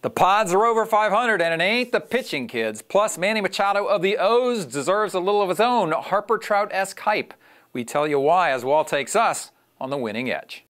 The Pods are over 500, and it ain't the pitching kids. Plus, Manny Machado of the O's deserves a little of his own Harper Trout-esque hype. We tell you why as Wall takes us on the winning edge.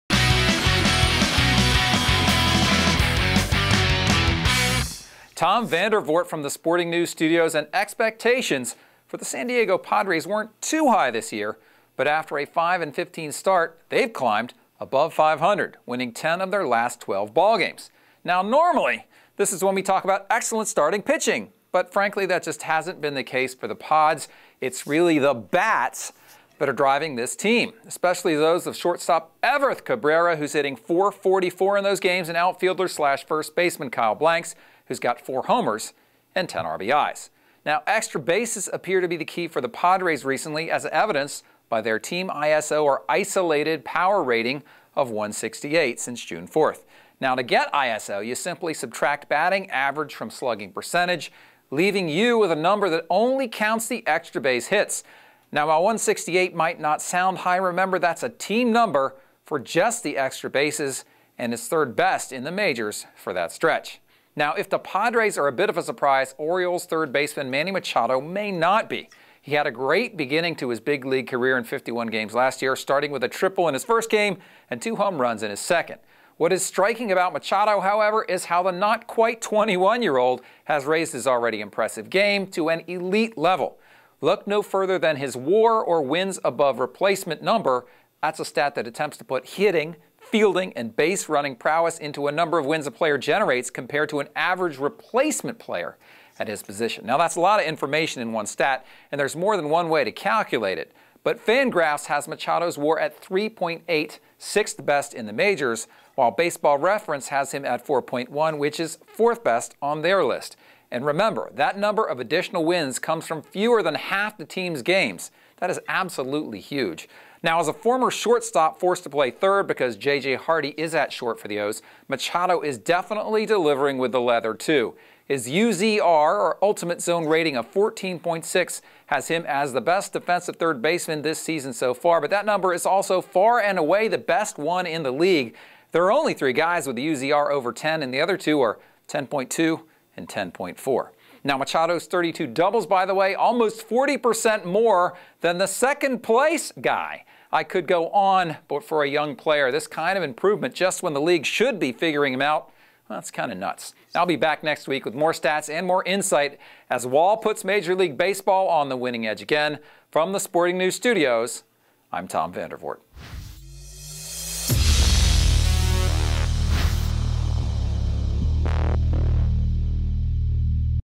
Tom Vandervoort from the Sporting News Studios, and expectations for the San Diego Padres weren't too high this year, but after a 5-15 start, they've climbed above 500, winning 10 of their last 12 ballgames. Now, normally, this is when we talk about excellent starting pitching, but frankly, that just hasn't been the case for the Pods. It's really the bats that are driving this team, especially those of shortstop Everth Cabrera, who's hitting .444 in those games, and outfielder/first baseman Kyle Blanks, who's got 4 homers and 10 RBIs. Now, extra bases appear to be the key for the Padres recently, as evidenced by their team ISO, or isolated power rating, of 168 since June 4th. Now, to get ISO, you simply subtract batting average from slugging percentage, leaving you with a number that only counts the extra base hits. Now, while 168 might not sound high, remember that's a team number for just the extra bases and is third best in the majors for that stretch. Now, if the Padres are a bit of a surprise, Orioles third baseman Manny Machado may not be. He had a great beginning to his big league career in 51 games last year, starting with a triple in his first game and 2 home runs in his second. What is striking about Machado, however, is how the not quite 21-year-old has raised his already impressive game to an elite level. Look no further than his WAR, or wins above replacement number. That's a stat that attempts to put hitting, fielding, and base running prowess into a number of wins a player generates compared to an average replacement player at his position. Now, that's a lot of information in one stat, and there's more than one way to calculate it. But Fangraphs has Machado's WAR at 3.8, sixth best in the majors, while Baseball Reference has him at 4.1, which is 4th best on their list. And remember, that number of additional wins comes from fewer than half the team's games. That is absolutely huge. Now, as a former shortstop forced to play third because J.J. Hardy is at short for the O's, Machado is definitely delivering with the leather, too. His UZR, or Ultimate Zone rating, of 14.6 has him as the best defensive third baseman this season so far, but that number is also far and away the best one in the league. There are only 3 guys with the UZR over 10, and the other 2 are 10.2 and 10.4. Now, Machado's 32 doubles, by the way, almost 40% more than the second place guy. I could go on, but for a young player, this kind of improvement just when the league should be figuring him out, well, that's kind of nuts. I'll be back next week with more stats and more insight as Wall puts Major League Baseball on the winning edge again. From the Sporting News Studios, I'm Tom Vandervoort.